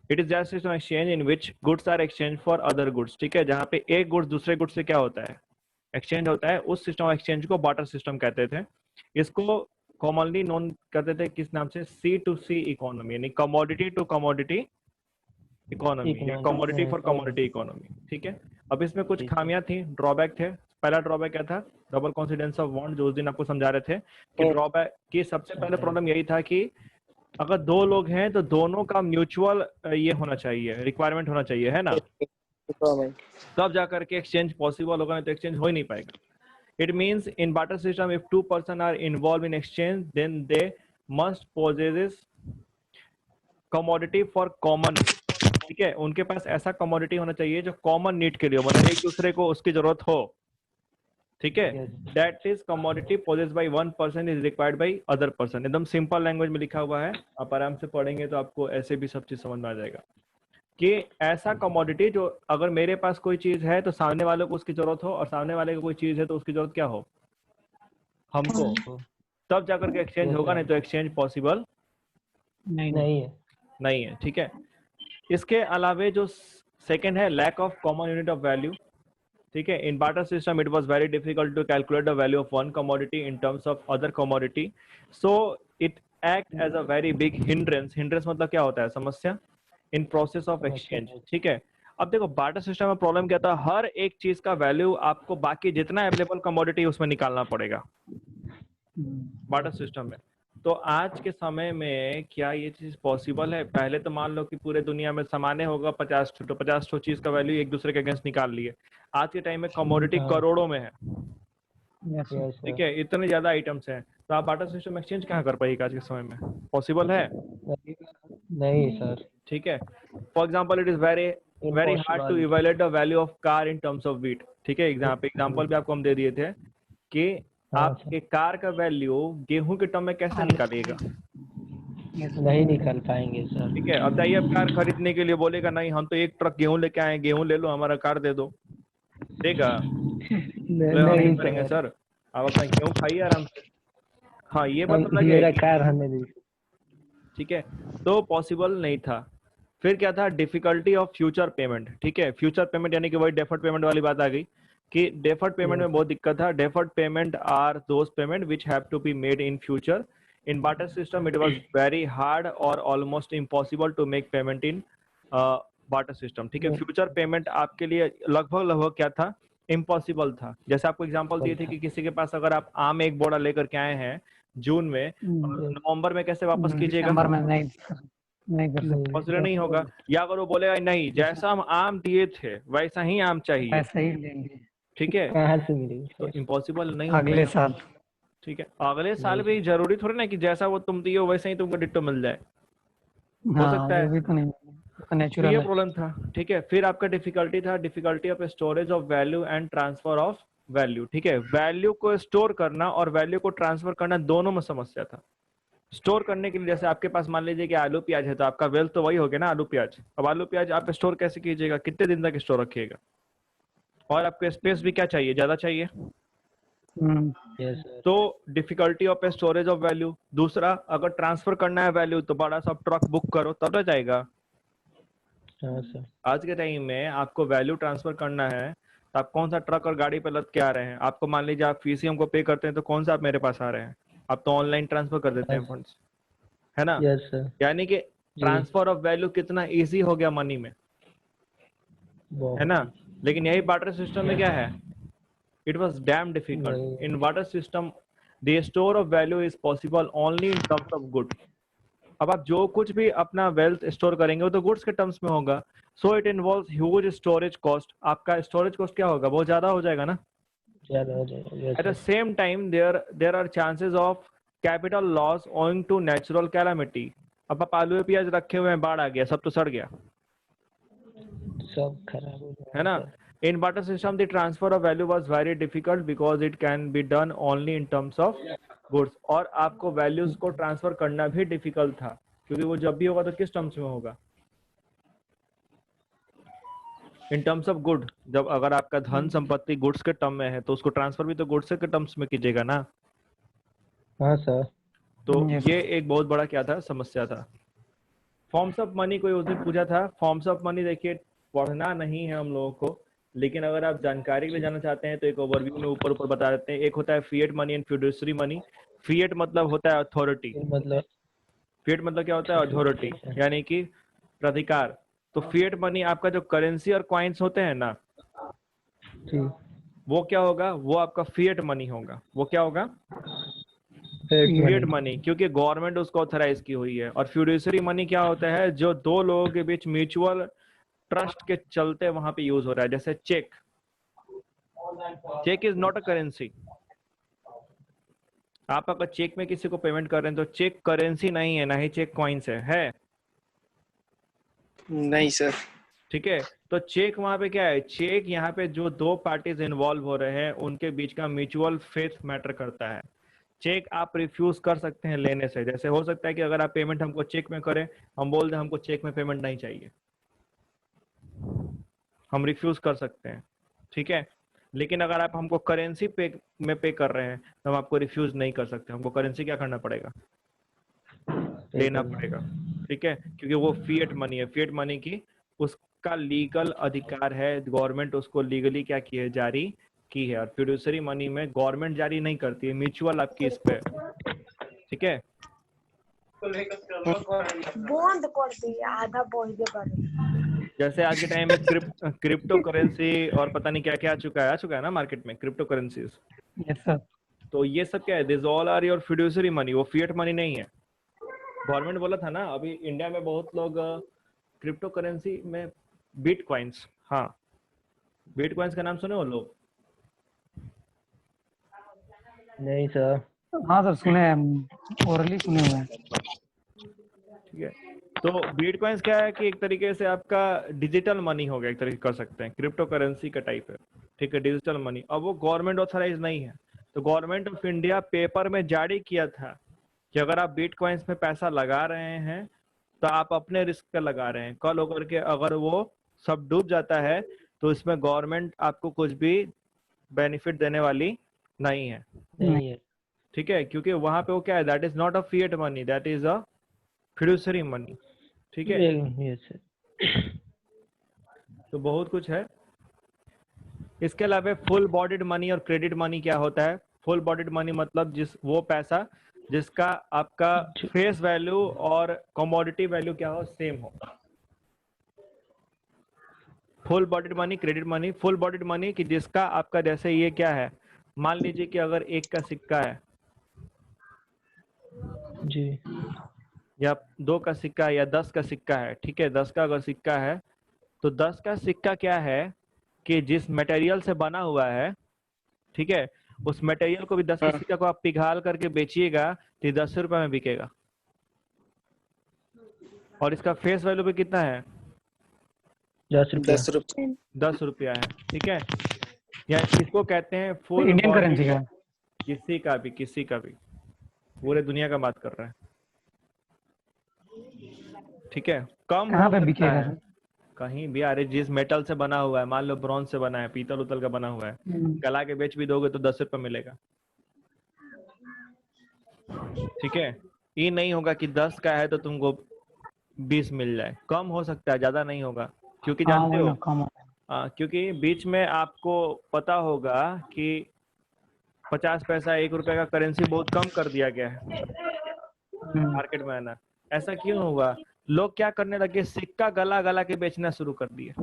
It is just an exchange in which goods are exchange for other goods, ठीक है, जहाँ पे एक गुड्स दूसरे गुड्स से क्या होता है, एक्सचेंज होता है, उस सिस्टम ऑफ एक्सचेंज को बार्टर सिस्टम कहते थे। इसको कॉमनली नोन करते थे किस नाम से, सी टू सी इकोनॉमी, यानी कमोडिटी टू कमोडिटी इकोनॉमी या कमोडिटी फॉर कमोडिटी इकोनॉमी, ठीक है। अब इसमें कुछ खामियां थी, ड्रॉबैक थे। पहला ड्रॉबैक क्या था, डबल कॉन्सिडेंस ऑफ वांट, जो उस दिन आपको समझा रहे थे कि ड्रॉबैक की सबसे पहले प्रॉब्लम यही था कि अगर दो लोग हैं तो दोनों का म्यूचुअल ये होना चाहिए, रिक्वायरमेंट होना चाहिए, है ना, तब जाकर के एक्सचेंज पॉसिबल होगा, नहीं तो एक्सचेंज हो ही नहीं पाएगा। It means in barter system, if two person are involved in exchange, then they must possess commodity for common, ठीक है, उनके पास ऐसा कमोडिटी होना चाहिए जो कॉमन नीड के लिए हो, मतलब एक दूसरे को उसकी जरूरत हो, ठीक है। That is commodity possess by one person is required by other person. एकदम सिंपल लैंग्वेज में लिखा हुआ है, आप आराम से पढ़ेंगे तो आपको ऐसे भी सब चीज समझ में आ जाएगा कि ऐसा कमोडिटी जो अगर मेरे पास कोई चीज है तो सामने वाले को उसकी जरूरत हो, और सामने वाले को कोई चीज है तो उसकी जरूरत क्या हो, हमको, तब जाकर के एक्सचेंज होगा, नहीं तो एक्सचेंज पॉसिबल नहीं है, ठीक है। इसके अलावे जो सेकंड है, lack of common unit of value, ठीक है। In barter system it was very difficult to calculate the value of one commodity in terms of other commodity, so it act as a very big hindrance. Hindrance मतलब क्या होता है, समस्या, in process of exchange, ठीक है। अब देखो barter system में प्रॉब्लम क्या था, हर एक चीज का वैल्यू आपको बाकी जितना अवेलेबल कमोडिटी उसमें निकालना पड़ेगा बार्टर सिस्टम में। तो आज के समय में क्या ये चीज पॉसिबल है? पहले तो मान लो कि पूरे दुनिया में सामान्य होगा 50 तो 50 चीज का वैल्यू एक दूसरे के अगेंस्ट निकाल लिए। आज के टाइम में कमोडिटी करोड़ों में है, ठीक है, इतने ज्यादा आइटम्स हैं, तो आप बार्टर सिस्टम एक्सचेंज कहाँ कर पाएगा आज के समय में, पॉसिबल है नहीं सर, ठीक है। For example it is very hard to evaluate the value of car in terms of weight, ठीक है। एग्जाम्पल भी आपको हम दे दिए थे कि आप एक कार का वैल्यू गेहूं के टर्म में कैसे निकालिएगा, नहीं निकाल पाएंगे सर, ठीक है। अब जाइए आप कार खरीदने के लिए, बोलेगा नहीं हम तो एक ट्रक गेहूं लेके आए, गेहूं ले लो हमारा कार दे दो, देगा? नहीं करेंगे सर, आप अपना गेहूं खाइए आराम से। हाँ ये बात तो लगे, मेरा कार हमें दी, ठीक है, तो पॉसिबल नहीं था। फिर क्या था, डिफिकल्टी ऑफ फ्यूचर पेमेंट, ठीक है। फ्यूचर पेमेंट यानी कि वही डेफर्ड पेमेंट वाली बात आ गई कि डेफर्ड पेमेंट में बहुत दिक्कत था। Deferred payment are those payment which have to be made in future. In barter system it was very hard or almost impossible to make payment in barter system, ठीक है। फ्यूचर पेमेंट आपके लिए लगभग क्या था, इम्पॉसिबल था। जैसे आपको एग्जांपल दिए थे कि किसी के पास अगर आप आम एक बोरा लेकर के आए हैं जून में, नवंबर में कैसे वापस कीजिएगा, पॉसिबल नहीं होगा। या अगर वो बोलेगा नहीं जैसा हम आम दिए थे वैसा ही आम चाहिए, ऐसा ही लेंगे, ठीक है, कहाँ से मिलेगी तो इम्पॉसिबल नहीं अगले होगा, साल, ठीक है। अगले साल भी जरूरी थोड़ी ना कि जैसा वो तुम दिए वैसा ही तुमको डिट्टो मिल जाए, हो सकता है, वो भी तो नहीं, तो तो नेचुरल ये है। प्रॉब्लम था, ठीक है। फिर आपका डिफिकल्टी था, difficulty of storage of value and transfer of value, ठीक है। वैल्यू को स्टोर करना और वैल्यू को ट्रांसफर करना दोनों में समस्या था। स्टोर करने के लिए जैसे आपके पास मान लीजिए कि आलू प्याज है, तो आपका वेल्थ तो वही हो गया ना, आलू प्याज। अब आलू प्याज आप स्टोर कैसे कीजिएगा, कितने दिन तक स्टोर रखिएगा, और आपको स्पेस भी क्या चाहिए, ज्यादा चाहिए, तो difficulty of storage of value. दूसरा, अगर ट्रांसफर करना है वैल्यू तो बड़ा सा ट्रक बुक करो तब रह जाएगा। आज के टाइम में आपको वैल्यू ट्रांसफर करना है तो आप कौन सा ट्रक और गाड़ी पे लद के आ रहे हैं? आपको मान लीजिए आप फीस हमको पे करते हैं तो कौन सा आप मेरे पास आ रहे हैं, आप तो ऑनलाइन ट्रांसफर कर देते हैं फंड्स, है ना। यानी कि ट्रांसफर ऑफ वैल्यू कितना इजी हो गया मनी में, है ना। लेकिन यही बार्टर सिस्टम में क्या है, it was dam difficult. In barter system the store of value is possible only in terms of good. अब आप जो कुछ भी अपना वेल्थ स्टोर करेंगे वो तो गुड्स के टर्म्स में होगा, so it involves huge storage cost. आपका स्टोरेज कॉस्ट क्या होगा, बहुत ज्यादा हो जाएगा ना, ज्यादा हो जाएगा। At the same time there are chances of capital loss owing to natural calamity. अब आप आलू प्याज रखे हुए हैं, बाढ़ आ गया, सब तो सड़ गया, सब खराब हो गया, है ना। In barter system, the transfer of value was very difficult because it can be done only in terms of goods। और आपको वैल्यूज को ट्रांसफर करना भी डिफिकल्ट था, क्योंकि वो जब भी होगा तो किस टर्म्स में होगा, इन टर्म्स ऑफ गुड। जब अगर आपका धन संपत्ति गुड्स के टर्म में है तो उसको ट्रांसफर भी तो गुड्स के टर्म्स में कीजिएगा ना। हाँ सर, तो ये एक बहुत बड़ा क्या था, समस्या था। फॉर्म्स ऑफ मनी कोई उस दिन पूछा था। फॉर्म्स ऑफ मनी देखिए पढ़ना नहीं है हम लोगों को, लेकिन अगर आप जानकारी के लिए जानना चाहते हैं तो एक ओवरव्यू में ऊपर ऊपर बता देते हैं। एक होता है fiat money and fiduciary money. Fiat मतलब होता है अथॉरिटी। फिर मतलब फिएट मतलब क्या होता है? ठीक अथॉरिटी, ठीक है। यानी कि प्राधिकार। तो फिएट मनी आपका जो करेंसी और कॉइन्स होते हैं ना, ठीक वो क्या होगा? वो आपका फिएट मनी होगा। वो क्या होगा? Fiat fiat money. मनी, क्योंकि गवर्नमेंट उसको ऑथराइज की हुई है। और फ्यूडिशरी मनी क्या होता है? जो दो लोगों के बीच म्यूचुअल ट्रस्ट के चलते वहां पे यूज हो रहा है, जैसे cheque. Cheque is not a currency. आप अगर चेक में किसी को पेमेंट कर रहे हैं तो चेक करेंसी नहीं है, ना ही चेक कॉइन्स है। नहीं सर। ठीक है, तो चेक वहां पे क्या है? चेक यहाँ पे जो दो पार्टीज इन्वॉल्व हो रहे हैं उनके बीच का म्यूचुअल फेथ मैटर करता है। चेक आप रिफ्यूज कर सकते हैं लेने से। जैसे हो सकता है कि अगर आप पेमेंट हमको चेक में करें, हम बोल दें हमको चेक में पेमेंट नहीं चाहिए, हम रिफ्यूज कर सकते हैं। ठीक है, लेकिन अगर आप हमको करेंसी में पे कर रहे हैं तो हम आपको रिफ्यूज नहीं कर सकते। हमको करेंसी क्या करना पड़ेगा? लेना पड़ेगा। ठीक है, क्योंकि वो फिएट मनी है। फिएट मनी की उसका लीगल अधिकार है, गवर्नमेंट उसको लीगली क्या की है? जारी की है। और फिड्यूशरी मनी में गवर्नमेंट जारी नहीं करती है, म्यूचुअल आपकी इस पे। ठीक है, बंद कर दिया आधा बोल कर। जैसे आज के टाइम में क्रिप्टो करेंसी और पता नहीं क्या क्या आ चुका है ना मार्केट में, क्रिप्टो करेंसीज। Yes sir. तो ये सब क्या है? This all are your fiduciary money. वो फिएट मनी नहीं है। गवर्नमेंट बोला था ना, अभी इंडिया में बहुत लोग क्रिप्टो करेंसी में बिटकॉइंस, हाँ बिटकॉइंस का नाम सुने हो लोग? नहीं सर। हाँ सर सुने हैं, ओरली सुने हुए हैं। ठीक है, तो बिटकॉइंस क्या है कि एक तरीके से आपका डिजिटल मनी हो गया, एक तरीके कर सकते हैं, क्रिप्टो करेंसी का टाइप है। ठीक है, डिजिटल मनी। अब वो गवर्नमेंट ऑथराइज नहीं है, तो गवर्नमेंट ऑफ इंडिया पेपर में जारी किया था कि अगर आप बिटकॉइंस में पैसा लगा रहे हैं तो आप अपने रिस्क पे लगा रहे हैं। कल होकर के अगर वो सब डूब जाता है तो इसमें गवर्नमेंट आपको कुछ भी बेनिफिट देने वाली नहीं है। नहीं है। ठीक है, क्योंकि वहां पे वो क्या है? That is not a fiat money, that is a fiduciary money. ठीक है, यस सर। तो बहुत कुछ है। इसके अलावा फुल बॉडीड मनी और क्रेडिट मनी क्या होता है? फुल बॉडीड मनी मतलब वो पैसा जिसका आपका फेस वैल्यू और कमोडिटी वैल्यू क्या हो? सेम हो। Full bodied money, credit money. Full bodied money कि जिसका आपका, जैसे ये क्या है, मान लीजिए कि अगर 1 का सिक्का है जी। या 2 का सिक्का है या 10 का सिक्का है। ठीक है, 10 का अगर सिक्का है तो 10 का सिक्का क्या है कि जिस मटेरियल से बना हुआ है, ठीक है, उस मटेरियल को भी 10 के सिक्का को आप पिघाल करके बेचिएगा तो 10 रुपए में बिकेगा। और इसका फेस वैल्यू भी कितना है? 10 रुपया। 10 रुपया है। ठीक है, या इसको कहते हैं फुल इंडियन करेंसी का। किसी का भी पूरे दुनिया का बात कर रहे हैं। ठीक है, कम कहाँ हो पे सकता बिकेगा है सर? कहीं भी। अरे जिस मेटल से बना हुआ है, मान लो ब्रॉन्ज से बना है, पीतल उतल का बना हुआ है, गला के बेच भी दोगे तो 10 रुपये मिलेगा। ठीक है, ये नहीं होगा कि 10 का है तो तुमको 20 मिल जाए। कम हो सकता है, ज्यादा नहीं होगा। क्योंकि हाँ जानते वही हो, ना, कम। क्योंकि बीच में आपको पता होगा कि 50 पैसा 1 रुपए का करेंसी बहुत कम कर दिया गया है मार्केट में, है ना? ऐसा क्यों हुआ? लोग क्या करने लगे? सिक्का गला गला के बेचना शुरू कर दिए।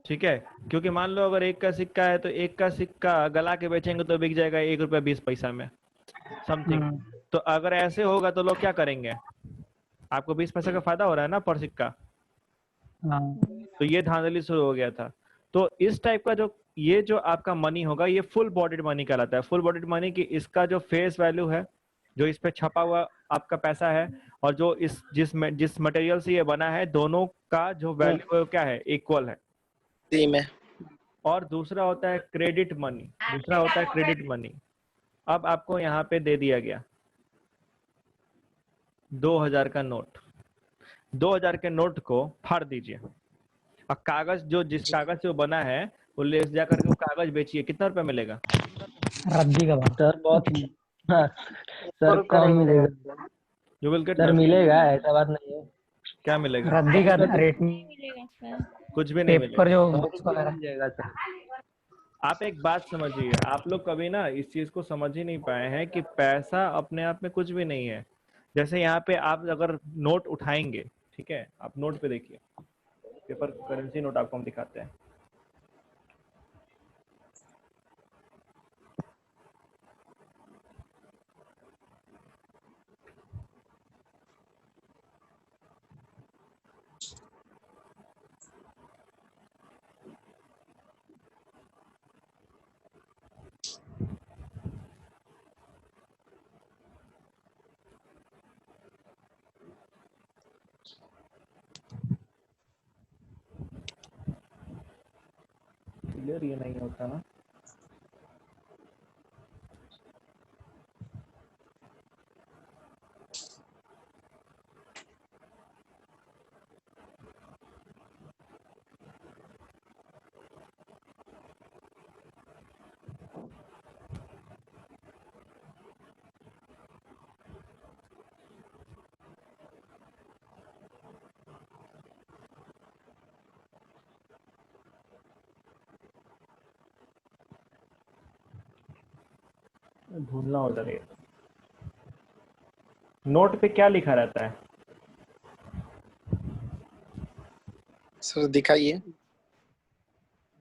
ठीक है, क्योंकि मान लो अगर 1 का सिक्का है तो 1 का सिक्का गला के बेचेंगे तो बिक जाएगा 1 रुपया 20 पैसा में समथिंग। तो अगर ऐसे होगा तो लोग क्या करेंगे? आपको 20 पैसा का फायदा हो रहा है ना पर सिक्का, तो ये धांधली शुरू हो गया था। तो इस टाइप का जो ये जो आपका मनी होगा ये फुल बॉडीड मनी कहलाता है। फुल बॉडीड मनी की इसका जो फेस वैल्यू है, जो इस पे छपा हुआ आपका पैसा है, और जो जिस मटेरियल से ये बना है, दोनों का जो वैल्यू है क्या है? इक्वल है। सेम है। और दूसरा होता है क्रेडिट मनी। अब आपको यहाँ पे दे दिया गया 2000 का नोट। 2000 के नोट को फाड़ दीजिए और कागज जिस कागज से वो बना है वो ले जाकर के वो कागज बेचिए। कितना रुपया मिलेगा? रद्दी का भाव। सर बहुत। हाँ सर कम मिलेगा। यू विल गेट सर मिलेगा, ऐसा बात नहीं है। क्या मिलेगा? रद्दी का रेट नहीं मिलेगा सर। कुछ भी नहीं पेपर मिलेगा। जो 100 बॉक्स रुपये वगैरह। मिल जाएगा सर। आप एक बात समझिए, आप लोग कभी ना इस चीज को समझ ही नहीं पाए हैं कि पैसा अपने आप में कुछ भी नहीं है। जैसे यहाँ पे आप अगर नोट उठाएंगे, ठीक है, आप नोट पे देखिए, पेपर करेंसी नोट आपको हम दिखाते हैं। क्लियर ये नहीं होता ना? ढूंढना उधर है। नोट पे क्या लिखा रहता है? सर दिखाइए।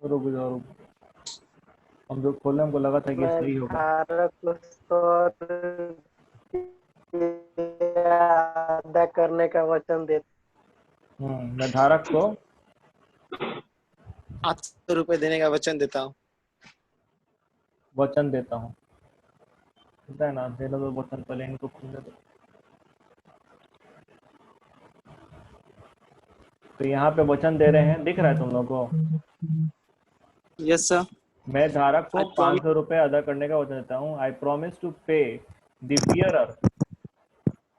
रुक जाओ, रुक। हम जो खोले हमको लगा था कि सही होगा। अदा करने का वचन देता। मैं धारक को 800 रुपये देने का वचन देता हूँ। वचन देता हूँ, होता है ना? देना तो वचन, पहले इनको खोलने दो। तो यहाँ पे वचन दे रहे हैं, दिख रहा है तुम लोगों को? Yes sir. मैं धारक को I promise- 500 रुपए अदा करने का वचन देता हूँ। I promise to pay the bearer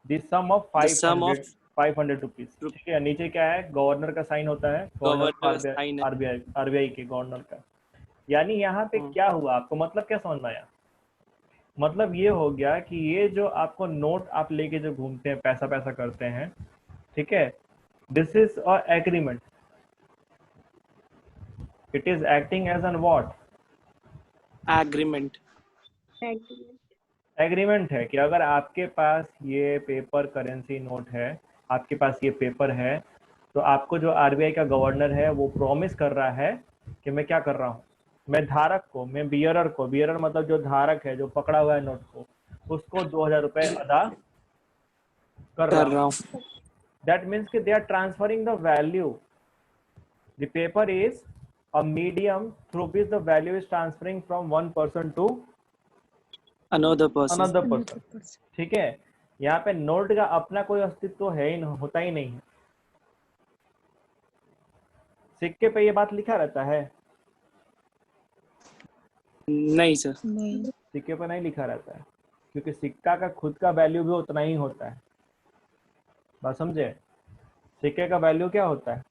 the sum of The sum of 500 rupees. ठीक है, नीचे क्या है? गवर्नर का साइन होता है, Governor sign है। आरबीआई के गवर्नर का। यानी यहाँ पे क्या हुआ, आपको मतलब क्या समझ में आया? मतलब ये हो गया कि ये जो आपको नोट आप लेके जो घूमते हैं, पैसा पैसा करते हैं, ठीक है, this is a agreement. It is acting as an what? agreement। Agreement है कि अगर आपके पास ये पेपर करेंसी नोट है, आपके पास ये पेपर है, तो आपको जो आरबीआई का गवर्नर है वो प्रॉमिस कर रहा है कि मैं क्या कर रहा हूँ, मैं धारक को, मैं बियरर को, बियरर मतलब जो धारक है, जो पकड़ा हुआ है नोट को, उसको 2000 रुपए अदा कर कर रहा रहा हूँ। हूँ। दैट मीन्स कि they are transferring the value. The paper is a medium through which the value is transferring from one person to Another person। Another person. ठीक है, यहाँ पे नोट का अपना कोई अस्तित्व है ही नहीं, होता ही नहीं है। सिक्के पे ये बात लिखा रहता है? नहीं सर। नहीं। सिक्के पे नहीं लिखा रहता है, क्योंकि सिक्का का खुद का वैल्यू भी उतना ही होता है। बात समझे? सिक्के का वैल्यू क्या होता है?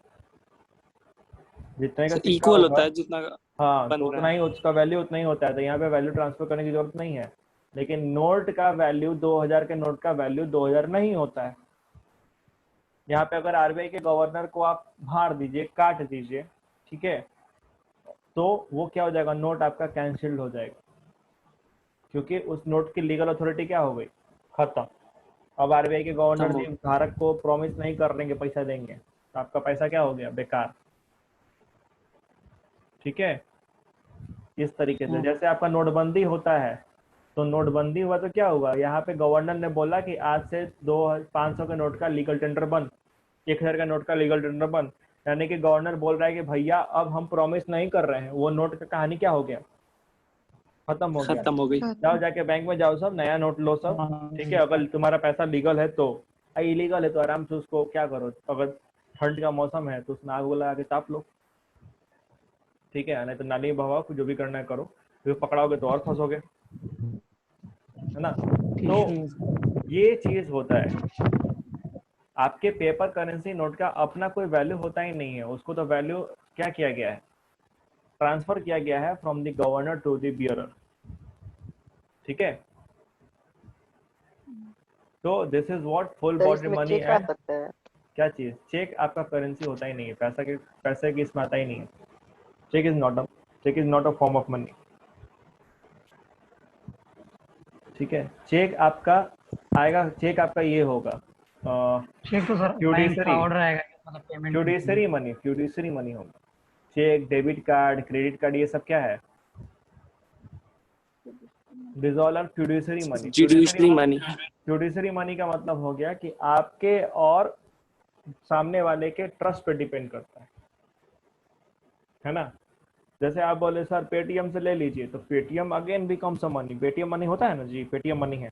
जितने का सिक्का इक्वल होगा, होता है जितना हाँ, बन तो रहा उतना है। ही उसका वैल्यू उतना ही होता है। तो यहाँ पे वैल्यू ट्रांसफर करने की जरूरत नहीं है। लेकिन नोट का वैल्यू 2000 के नोट का वैल्यू 2000 नहीं होता है। यहाँ पे अगर आरबीआई के गवर्नर को आप मार दीजिए, काट दीजिए, ठीक है, तो वो क्या हो जाएगा? नोट आपका कैंसिल्ड हो जाएगा, क्योंकि उस नोट की लीगल अथॉरिटी क्या हो गई? खत्म। अब आरबीआई के गवर्नर खत्म जी हो। धारक को प्रॉमिस नहीं कर रहे कि पैसा देंगे, तो आपका पैसा क्या हो गया? बेकार। ठीक है, इस तरीके से जैसे आपका नोटबंदी होता है, तो नोटबंदी हुआ तो क्या हुआ? यहाँ पे गवर्नर ने बोला कि आज से 500 के नोट का लीगल टेंडर बंद, 1000 का नोट का लीगल टेंडर बंद। यानी कि गवर्नर बोल रहा है कि भैया अब हम प्रॉमिस नहीं कर रहे हैं। वो नोट का कहानी क्या हो गया? खत्म हो गया। खत्म हो गई। जाओ जाके बैंक में जाओ, सब नया नोट लो सब। ठीक है, अगर तुम्हारा पैसा लीगल है तो, इलीगल है तो आराम से उसको क्या करो, अगर ठंड का मौसम है तो उसमें आग लगा के ताप लो। ठीक है, नहीं तो नाली में बहाओ, जो भी करना है करो, फिर पकड़ाओगे तो और फंसोगे, है ना? तो ये चीज होता है। आपके पेपर करेंसी नोट का अपना कोई वैल्यू होता ही नहीं है। उसको तो वैल्यू क्या किया गया है? ट्रांसफर किया गया है from the governor to the bearer. ठीक है, तो दिस इज व्हाट फुल तो बॉडी इसमें मनी चेक आ एंड सकता है? क्या चीज? चेक आपका करेंसी होता ही नहीं है, पैसे की इसमें आता ही नहीं है। Cheque is not a form of money. ठीक है, चेक आपका आएगा, चेक आपका ये होगा चेक तो सर बैंक का ऑर्डर आएगा, मतलब पेमेंट। फ्यूडिशरी मनी होगा। Cheque, debit card, credit card, ये सब क्या है? This all are fiduciary money. Judiciary money. Fiduciary money का मतलब हो गया कि आपके और सामने वाले के ट्रस्ट पे डिपेंड करता है ना। जैसे आप बोले सर पेटीएम से ले लीजिए, तो Paytm again becomes a money. Paytm money होता है ना जी, पेटीएम मनी है।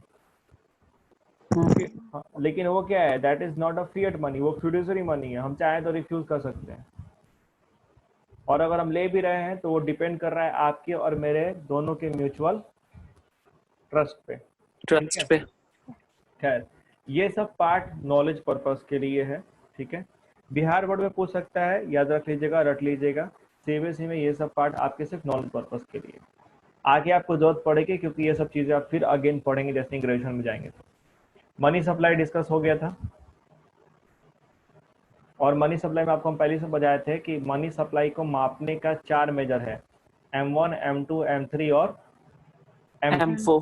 हाँ, लेकिन वो क्या है? That is not a fiat money, वो फ्यूडिशरी मनी है। हम चाहे तो रिफ्यूज कर सकते हैं, और अगर हम ले भी रहे हैं तो वो डिपेंड कर रहा है आपके और मेरे दोनों के म्यूचुअल ट्रस्ट पे। ट्रस्ट पे। खैर, ये सब पार्ट नॉलेज पर्पस के लिए है। ठीक है, बिहार बोर्ड में पूछ सकता है, याद रख लीजिएगा, रट लीजिएगा। सीबीएसई में ये सब पार्ट आपके सिर्फ नॉलेज पर्पस के लिए, आगे आपको जरूरत पड़ेगी, क्योंकि ये सब चीजें आप फिर अगेन पढ़ेंगे जैसे ग्रेजुएशन में जाएंगे तो। मनी सप्लाई डिस्कस हो गया था, और मनी सप्लाई में आपको हम पहले से बताए थे कि मनी सप्लाई को मापने का 4 मेजर है, M1, M2, M3 और M4।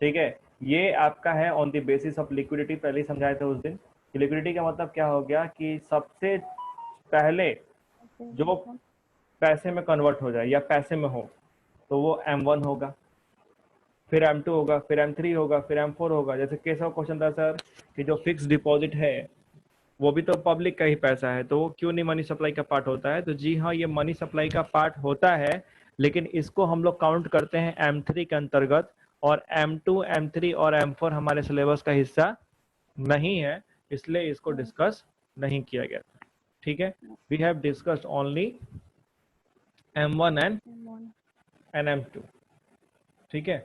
ठीक है, ये आपका है on the basis of liquidity. पहले ही समझाए थे उस दिन। लिक्विडिटी का मतलब क्या हो गया कि सबसे पहले जो पैसे में कन्वर्ट हो जाए या पैसे में हो, तो वो M1 होगा, फिर M2 होगा, फिर M3 होगा, फिर M4 होगा। जैसे कैसा क्वेश्चन था सर कि जो फिक्स डिपॉजिट है वो भी तो पब्लिक का ही पैसा है, तो वो क्यों नहीं मनी सप्लाई का पार्ट होता है? तो जी हाँ, ये मनी सप्लाई का पार्ट होता है, लेकिन इसको हम लोग काउंट करते हैं M3 के अंतर्गत, और M2, M3 और M4 हमारे सिलेबस का हिस्सा नहीं है, इसलिए इसको डिस्कस नहीं किया गया था। ठीक है, we have discussed only M1 and M2। ठीक है,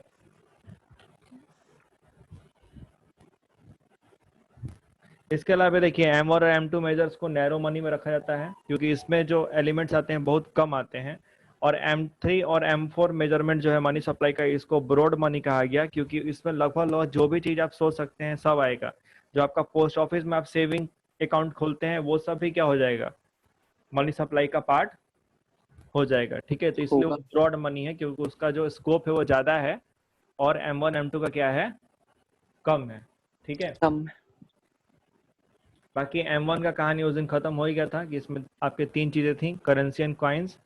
इसके अलावा देखिए M और M2 मेजर्स को नैरो मनी में रखा जाता है, क्योंकि इसमें जो एलिमेंट्स आते हैं बहुत कम आते हैं। और M3 और M4 मेजरमेंट जो है मनी सप्लाई का, इसको ब्रॉड मनी कहा गया, क्योंकि इसमें लगभग जो भी चीज आप सोच सकते हैं सब आएगा। जो आपका पोस्ट ऑफिस में आप सेविंग अकाउंट खोलते हैं वो सब भी क्या हो जाएगा? मनी सप्लाई का पार्ट हो जाएगा। ठीक है, तो इसलिए वो ब्रॉड मनी है, क्योंकि उसका जो स्कोप है वो ज्यादा है, और M1 M2 का क्या है? कम है। ठीक है, कम। बाकी M1 का कहानी उस दिन खत्म हो ही गया था कि इसमें आपके 3 चीजें थी, currency and coins,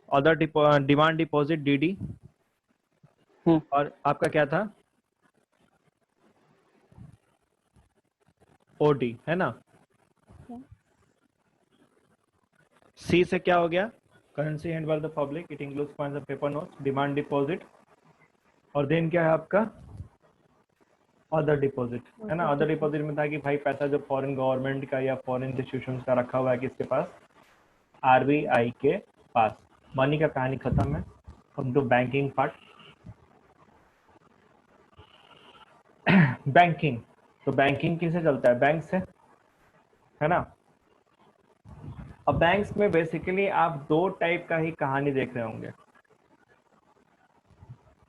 other demand deposit DD, और आपका क्या था? OD, है ना। C से क्या हो गया? Currency hand by the public, it includes coins and paper notes, demand deposit, और देन क्या है आपका? अदर डिपॉजिट, है ना। अदर डिपॉजिट में था कि भाई पैसा जो फॉरेन गवर्नमेंट का या फॉरेन इंस्टीट्यूशंस का रखा हुआ है किसके पास? RBI के पास। मनी का कहानी खत्म है। हम तो बैंकिंग पार्ट। बैंकिंग, तो बैंकिंग किससे चलता है? बैंक से, है ना। अब बैंक्स में बेसिकली आप 2 टाइप का ही कहानी देख रहे होंगे।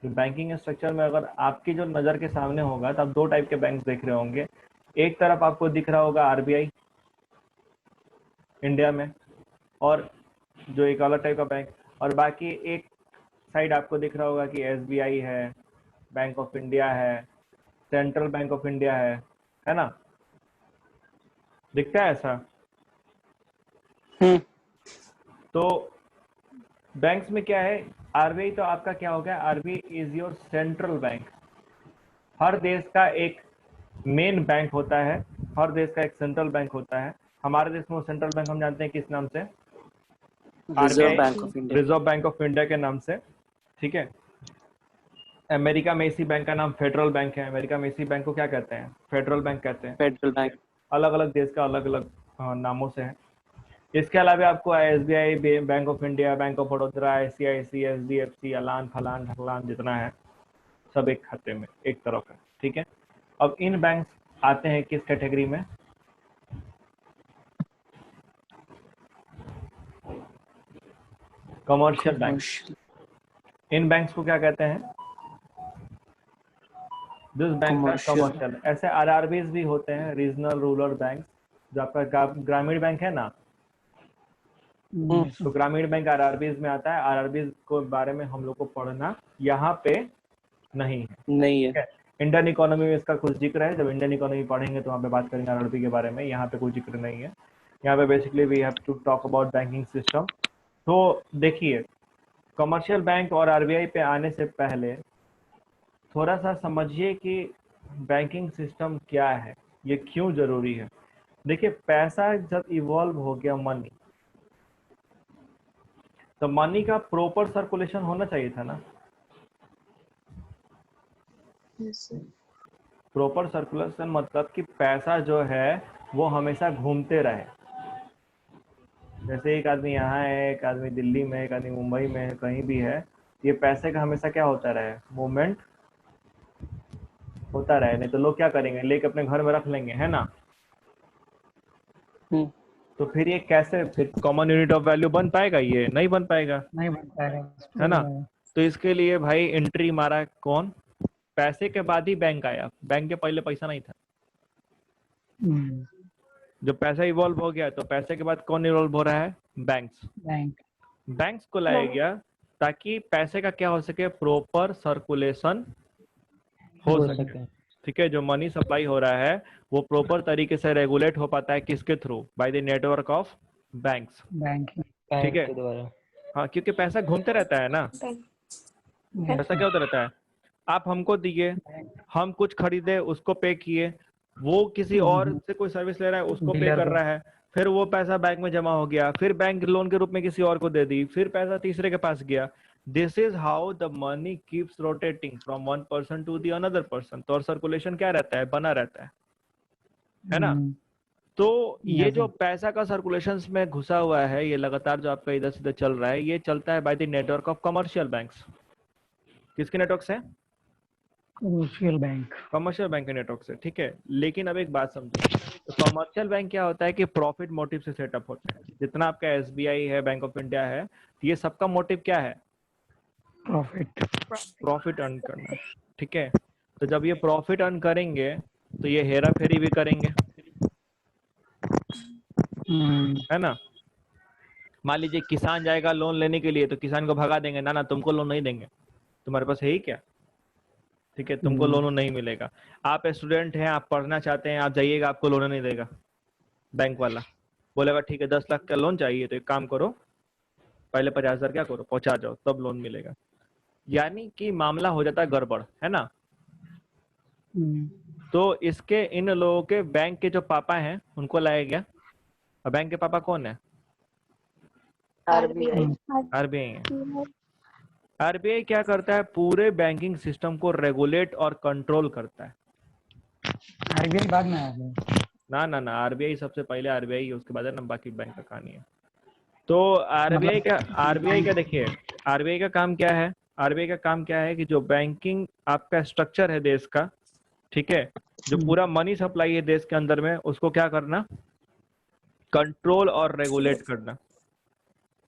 बैंकिंग स्ट्रक्चर में अगर आपकी जो नज़र के सामने होगा तो आप 2 टाइप के बैंक्स देख रहे होंगे। एक तरफ आपको दिख रहा होगा RBI इंडिया में, और जो एक अलग टाइप का बैंक, और बाकी एक साइड आपको दिख रहा होगा कि SBI है, बैंक ऑफ इंडिया है, सेंट्रल बैंक ऑफ इंडिया है ना। दिखता है ऐसा? तो बैंक्स में क्या है? RBI तो आपका क्या हो गया? RBI is your central bank. हर देश का एक मेन बैंक होता है, हर देश का एक सेंट्रल बैंक होता है। हमारे देश में सेंट्रल बैंक हम जानते हैं किस नाम से? Reserve bank of India. Reserve bank of India के नाम से। ठीक है, अमेरिका में इसी बैंक का नाम फेडरल बैंक है। अमेरिका में इसी बैंक को क्या कहते हैं? फेडरल बैंक कहते हैं। Federal bank. अलग अलग देश का अलग अलग नामों से है। इसके अलावा आपको SBI, bank of India, bank of Baroda, ICICI, SDFC, अलान फलान ढलान जितना है सब एक खाते में एक तरफ है। ठीक है, अब इन बैंक आते हैं किस कैटेगरी में? Commercial bank. इन बैंक्स को क्या कहते हैं? This bank are Commercial. Commercial. ऐसे आरआरबीज भी होते हैं, रीजनल रूरल बैंक। जो आपका ग्रामीण बैंक है ना, तो ग्रामीण बैंक आरआरबीज में आता है। आरआरबीज के बारे में हम लोग को पढ़ना यहाँ पे नहीं है, नहीं ठीक है। है। इंडियन इकोनॉमी में इसका कुछ जिक्र है, जब इंडियन इकोनॉमी पढ़ेंगे तो वहाँ पे बात करेंगे आरआरबी के बारे में। यहाँ पे कोई जिक्र नहीं है। यहाँ पे basically we have to talk about banking system. तो देखिए, कमर्शियल बैंक और आरबीआई पे आने से पहले थोड़ा सा समझिए कि बैंकिंग सिस्टम क्या है, ये क्यों जरूरी है। देखिए, पैसा जब इवॉल्व हो गया मनी, तो मनी का प्रॉपर सर्कुलेशन होना चाहिए था ना। प्रॉपर सर्कुलेशन मतलब कि पैसा जो है वो हमेशा घूमते रहे। जैसे एक आदमी यहाँ है, एक आदमी दिल्ली में, एक आदमी मुंबई में है, कहीं भी है, ये पैसे का हमेशा क्या होता रहे, मूवमेंट होता रहे। नहीं तो लोग क्या करेंगे, लेके अपने घर में रख लेंगे, है ना। तो फिर ये कैसे, फिर कॉमन यूनिट ऑफ वैल्यू बन पाएगा? ये नहीं बन पाएगा, नहीं बन पाएगा, है ना। तो इसके लिए भाई एंट्री मारा कौन? पैसे के बाद ही बैंक आया, बैंक के पहले पैसा नहीं था। जब पैसा इवॉल्व हो गया तो पैसे के बाद कौन इवॉल्व हो रहा है? बैंक्स। बैंक्स को लाया गया ताकि पैसे का क्या हो सके, प्रॉपर सर्कुलेशन हो सके, ठीक है। जो मनी सप्लाई हो रहा है वो प्रॉपर तरीके से रेगुलेट हो पाता है, किसके through? By the network of banks, ठीक है। हाँ, क्योंकि पैसा घूमते रहता है ना। पैसा क्या होता रहता है, आप हमको दिए, हम कुछ खरीदे, उसको पे किए, वो किसी और से कोई सर्विस ले रहा है, उसको पे कर रहा है, फिर वो पैसा बैंक में जमा हो गया, फिर बैंक लोन के रूप में किसी और को दे दी, फिर पैसा तीसरे के पास गया। This is how the money keeps rotating from one person to the another person. तो और सर्कुलेशन क्या रहता है, बना रहता है ना। तो ये जो पैसा का सर्कुलेशन में घुसा हुआ है, ये लगातार जो आपका इधर से चल रहा है, ये चलता है by the network of commercial banks. किसके नेटवर्क से? कमर्शियल बैंक के नेटवर्क से, ठीक है। लेकिन अब एक बात समझो, तो कमर्शियल बैंक क्या होता है कि प्रॉफिट मोटिव से सेटअप होता है। जितना आपका एसबीआई है, बैंक ऑफ इंडिया है, तो ये सबका मोटिव क्या है? प्रॉफिट अर्न करना, ठीक है। तो जब ये प्रॉफिट अर्न करेंगे तो ये हेरा फेरी भी करेंगे, है ना। मान लीजिए किसान जाएगा लोन लेने के लिए, तो किसान को भगा देंगे, ना ना तुमको लोन नहीं देंगे, तुम्हारे पास है ही क्या, ठीक है, तुमको लोन नहीं मिलेगा। आप स्टूडेंट हैं, आप पढ़ना चाहते हैं, आप जाइएगा, आपको लोन नहीं देगा। बैंक वाला बोलेगा ठीक है 10 लाख का लोन चाहिए, तो एक काम करो, पहले 50,000 क्या करो, पहुंचा जाओ, तब लोन मिलेगा। यानी कि मामला हो जाता है गड़बड़, है ना। तो इसके इन लोगों के बैंक के जो पापा हैं उनको लाया गया। और बैंक के पापा कौन है? आरबीआई है। आरबीआई क्या करता है, पूरे बैंकिंग सिस्टम को रेगुलेट और कंट्रोल करता है। आरबीआई बाद में आया ना आरबीआई सबसे पहले आरबीआई, उसके बाद है ना बाकी बैंक का कहानी है। तो आरबीआई का देखिए, आरबीआई का काम क्या है? आरबीआई का काम क्या है कि जो बैंकिंग आपका स्ट्रक्चर है देश का, ठीक है, जो पूरा मनी सप्लाई है देश के अंदर में, उसको क्या करना? कंट्रोल और रेगुलेट करना,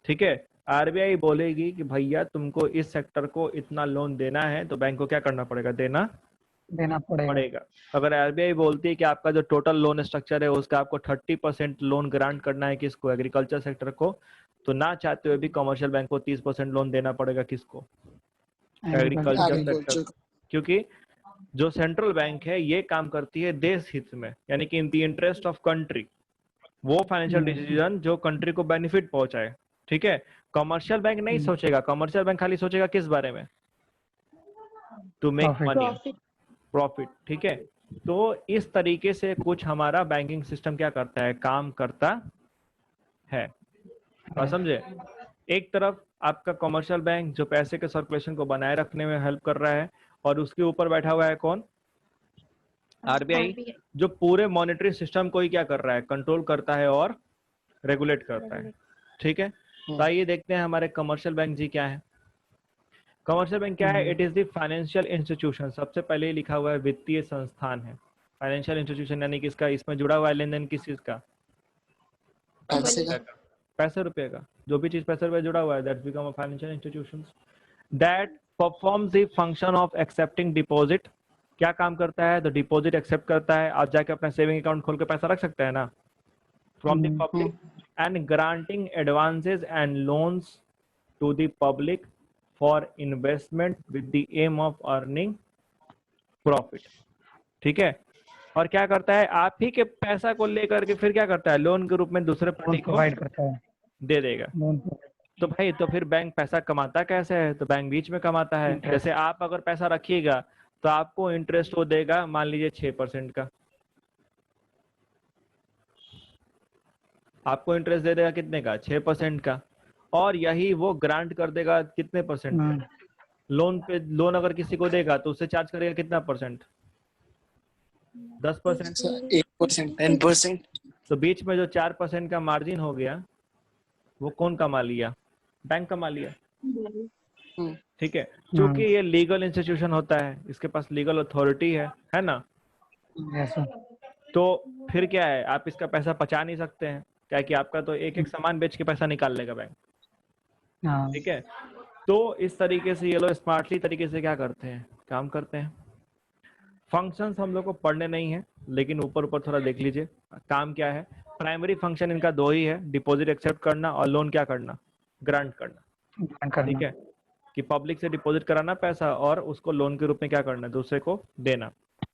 ठीक है। आरबीआई बोलेगी कि भैया तुमको इस सेक्टर को इतना लोन देना है, तो बैंक को क्या करना पड़ेगा? देना पड़ेगा। अगर आरबीआई बोलती है कि आपका जो टोटल लोन स्ट्रक्चर है उसका आपको 30% लोन ग्रांट करना है, किसको? एग्रीकल्चर सेक्टर को, तो ना चाहते हुए भी कमर्शियल बैंक को 30% लोन देना पड़ेगा, किसको? Agriculture sector. क्योंकि जो सेंट्रल बैंक है ये काम करती है देश हित में, यानी कि in the interest of country, वो फाइनेंशियल डिसीजन जो कंट्री को बेनिफिट पहुंचाए, ठीक है। कमर्शियल बैंक नहीं सोचेगा, कमर्शियल बैंक खाली सोचेगा किस बारे में? टू मेक मनी, प्रॉफिट, ठीक है। तो इस तरीके से कुछ हमारा बैंकिंग सिस्टम क्या करता है, काम करता है, और समझे। एक तरफ आपका कमर्शियल बैंक जो पैसे के सर्कुलेशन को बनाए रखने में हेल्प कर रहा है, और उसके ऊपर बैठा हुआ है कौन? आरबीआई, जो पूरे मॉनेटरी सिस्टम को ही क्या कर रहा है, कंट्रोल करता है और रेगुलेट करता है, ठीक है। तो आइए देखते हैं हमारे कमर्शियल बैंक जी क्या है। कमर्शियल बैंक क्या है? It is the financial institution. सबसे पहले ही लिखा हुआ है वित्तीय संस्थान है। फाइनेंशियल इंस्टीट्यूशन यानी किसका? इसमें जुड़ा हुआ है लेन देन किस चीज का? पैसे रुपए का। जो भी चीज पैसे रुपए जुड़ा हुआ है, that become a financial institution that performs the function of accepting deposit, क्या काम करता है? तो डिपॉजिट एक्सेप्ट करता है, आप जाके अपना सेविंग अकाउंट खोल के पैसा रख सकते हैं ना, from the public, and granting advances and loans to the public for investment with the aim of earning profit. ठीक है, और क्या करता है? आप ही के पैसा को लेकर के फिर क्या करता है? लोन के रूप में दूसरे पार्टी को प्रोवाइड करता है दे देगा। लोन। तो भाई तो फिर बैंक पैसा कमाता कैसे है? तो बैंक बीच में कमाता है। जैसे आप अगर पैसा रखिएगा तो आपको इंटरेस्ट वो देगा, मान लीजिए 6% का, आपको इंटरेस्ट दे देगा कितने का? 6% का, और यही वो ग्रांट कर देगा कितने परसेंट का? लोन पे, लोन अगर किसी को देगा तो उससे चार्ज करेगा कितना परसेंट? 10%। 8%, 10%। तो बीच में जो 4% का मार्जिन हो गया वो कौन कमा लिया? बैंक कमा लिया। ठीक है, क्योंकि ये लीगल इंस्टीट्यूशन होता है, इसके पास लीगल अथॉरिटी है ना। तो फिर क्या है, आप इसका पैसा बचा नहीं सकते हैं, क्या कि आपका तो एक एक सामान बेच के पैसा निकाल लेगा बैंक। ठीक है, तो इस तरीके से ये लोग स्मार्टली तरीके से क्या करते हैं, काम करते हैं। फंक्शंस हम लोग को पढ़ने नहीं है, लेकिन ऊपर ऊपर थोड़ा देख लीजिए काम क्या है। प्राइमरी फंक्शन इनका दो ही है, डिपॉजिट एक्सेप्ट करना और लोन क्या करना? ग्रांट करना। ठीक है, कि पब्लिक से डिपॉजिट कराना पैसा और उसको लोन के रूप में क्या करना? दूसरे को देना।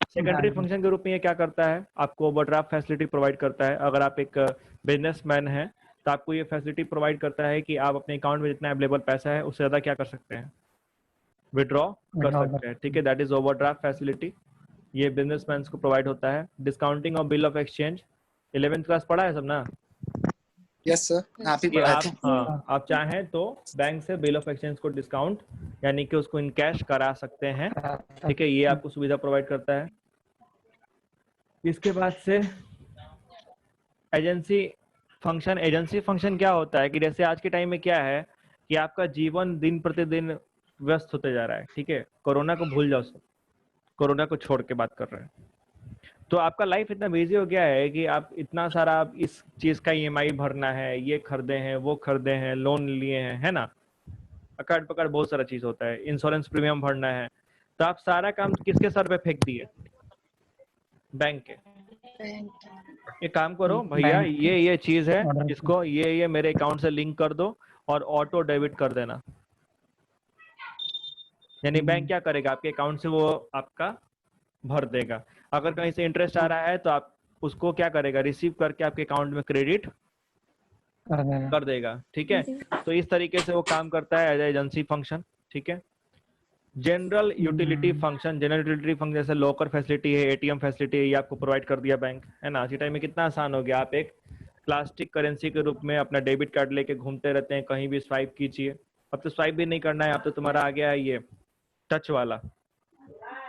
सेकेंडरी फंक्शन के रूप में ये क्या करता है? आपको ओवरड्राफ्ट फैसिलिटी प्रोवाइड करता है। अगर आप एक बिजनेसमैन हैं तो आपको ये फैसिलिटी प्रोवाइड करता है कि आप अपने अकाउंट में जितना अवेलेबल पैसा है उससे ज्यादा क्या कर सकते हैं? विड्रॉ कर सकते हैं। ठीक है, दैट इज ओवरड्राफ्ट फैसिलिटी, ये बिजनेसमैन को प्रोवाइड होता है। Discounting of bill of exchange, 11th class पढ़ा है सब ना? यस सर, आप ही कि पढ़ाते हैं। आप चाहें तो बैंक से बिल ऑफ एक्सचेंज को डिस्काउंट यानी कि उसको इन कैश करा सकते हैं। ठीक है, ये आपको सुविधा प्रोवाइड करता है। इसके बाद से एजेंसी फंक्शन। एजेंसी फंक्शन क्या होता है कि जैसे आज के टाइम में क्या है कि आपका जीवन दिन प्रतिदिन व्यस्त होते जा रहा है। ठीक है, कोरोना को भूल जाओ सब, कोरोना को छोड़ के बात कर रहे हैं, तो आपका लाइफ इतना बिजी हो गया है कि आप इतना सारा आप इस चीज का EMI भरना है, ये खरीदे हैं, वो खरीदे हैं, लोन लिए हैं, है ना, अकाट पकड़ बहुत सारा चीज होता है, इंश्योरेंस प्रीमियम भरना है, तो आप सारा काम किसके सर पे फेंक दिए? बैंक के। ये काम करो भैया, ये चीज है, इसको ये मेरे अकाउंट से लिंक कर दो और ऑटो डेबिट कर देना। यानी बैंक क्या करेगा? आपके अकाउंट से वो आपका भर देगा। अगर कहीं से इंटरेस्ट आ रहा है तो आप उसको क्या करेगा? रिसीव करके आपके अकाउंट में क्रेडिट कर देगा। ठीक है, तो इस तरीके से वो काम करता है एज एजेंसी फंक्शन। ठीक है, general utility function. General utility function जैसे लॉकर फैसिलिटी है, ATM फैसिलिटी है, ये आपको प्रोवाइड कर दिया बैंक, है ना। आज के टाइम में कितना आसान हो गया, आप एक प्लास्टिक करेंसी के रूप में अपना डेबिट कार्ड लेके घूमते रहते हैं, कहीं भी स्वाइप कीजिए। अब तो स्वाइप भी नहीं करना है, अब तो तुम्हारा आ गया है ये टच वाला,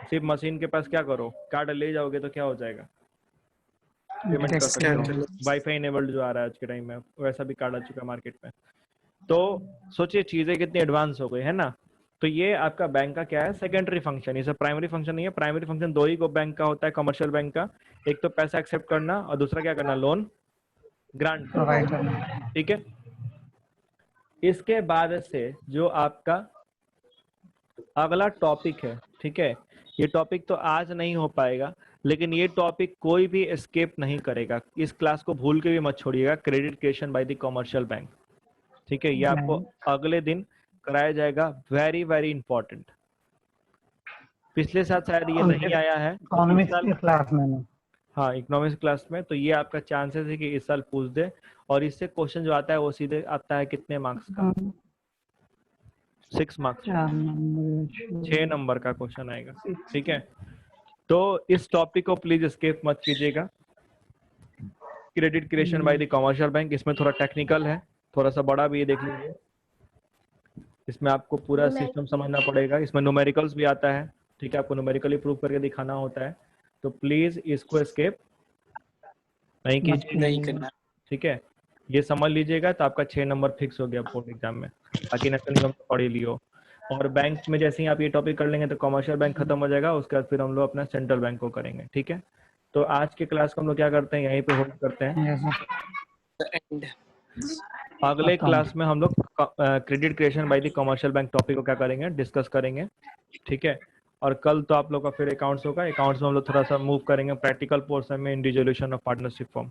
सिर्फ मशीन के पास क्या करो, कार्ड ले जाओगे तो क्या हो जाएगा? पेमेंट कर सकते हो। वाईफाई इनेबल्ड जो आ रहा है आज के टाइम में, वैसा भी कार्ड आ चुका है मार्केट में। तो सोचिए चीजें कितनी एडवांस हो गई, है ना। तो ये आपका बैंक का क्या है? Secondary function. इसे प्राइमरी फंक्शन नहीं है। प्राइमरी फंक्शन दो ही को बैंक का होता है, कमर्शियल बैंक का। एक तो पैसा एक्सेप्ट करना और दूसरा क्या करना? लोन ग्रांट करना। ठीक है, इसके बाद से जो आपका अगला टॉपिक है, ठीक है, ये टॉपिक तो आज नहीं हो पाएगा, लेकिन ये टॉपिक कोई भी एस्केप नहीं करेगा। इस क्लास को भूल के भी मत छोड़िएगा, credit creation by the commercial bank. ठीक है, ये आपको अगले दिन कराया जाएगा। Very very important. पिछले साल शायद ये नहीं आया है, इकोनॉमिक्स क्लास में। हाँ, इकोनॉमिक्स क्लास में, तो ये आपका चांसेस है कि इस साल पूछ दे। और इससे क्वेश्चन जो आता है वो सीधे आता है कितने मार्क्स का? 6 मार्क्स, 6 नंबर का क्वेश्चन आएगा। ठीक है, तो इस टॉपिक को प्लीज स्किप मत कीजिएगा। Credit creation by the commercial bank, इसमें थोड़ा टेक्निकल है, थोड़ा सा बड़ा भी है, देख लीजिए। इसमें आपको पूरा सिस्टम समझना पड़ेगा। इसमें न्यूमेरिकल्स भी आता है। ठीक है, आपको न्यूमेरिकली प्रूव करके दिखाना होता है, तो प्लीज इसको स्किप नहीं कीजिएगा। ठीक है, ये समझ लीजिएगा तो आपका 6 नंबर फिक्स हो गया बोर्ड एग्जाम में। बाकी नेशनल इनकम पढ़ ही लियो। और बैंक में जैसे ही आप ये टॉपिक कर लेंगे तो कमर्शियल बैंक खत्म हो जाएगा, उसके बाद फिर हम लोग अपना सेंट्रल बैंक को करेंगे। ठीक है, तो आज के क्लास को हम लोग क्या करते हैं, यहीं पे होल्ड करते हैं। अगले क्लास में हम लोग credit creation by the commercial bank topic को क्या करेंगे, डिस्कस करेंगे। ठीक है, और कल तो आप लोग का फिर अकाउंट्स होगा। अकाउंट्स में हम लोग थोड़ा सा मूव करेंगे प्रैक्टिकल पोर्शन में इन रिजोल्यूशन ऑफ पार्टनरशिप फॉर्म,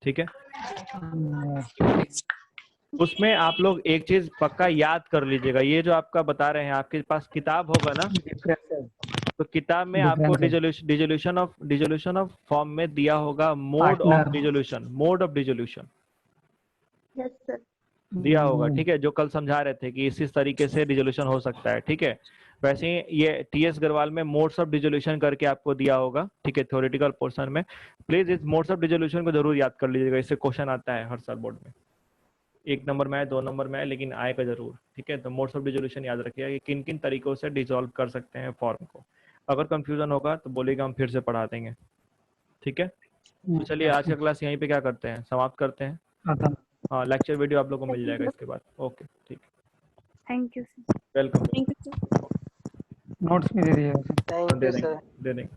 ठीक है। उसमें आप लोग एक चीज पक्का याद कर लीजिएगा, ये जो आपका बता रहे हैं, आपके पास किताब होगा ना, तो किताब में आपको डिसोल्यूशन ऑफ फॉर्म में दिया होगा mode of dissolution yes sir. दिया होगा, ठीक है, जो कल समझा रहे थे कि इस तरीके से डिसोल्यूशन हो सकता है, ठीक है। वैसे ही ये टीएस गरवाल में मोड्स ऑफ डिसोल्यूशन करके आपको दिया होगा, ठीक है, थ्योरेटिकल पोर्शन में। प्लीज इस मोड्स ऑफ डिसोल्यूशन को जरूर याद कर लीजिएगा, इससे क्वेश्चन आता है हर साल बोर्ड में, 1 नंबर में है, 2 नंबर में है, लेकिन आएगा जरूर, ठीक है। तो मोड्स ऑफ डिसोल्यूशन याद रखिएगा कि किन किन तरीकों से डिसॉल्व कर सकते हैं फॉर्म को। अगर कंफ्यूजन होगा तो बोलिएगा, हम फिर से पढ़ा देंगे, ठीक है। तो चलिए आज का क्लास यहीं पे क्या करते हैं, समाप्त करते हैं। हाँ, लेक्चर वीडियो आप लोग को मिल जाएगा इसके बाद। ओके, ठीक, thank you sir. Welcome. Notes भी दे दिए थैंक यू सर। दे देंगे।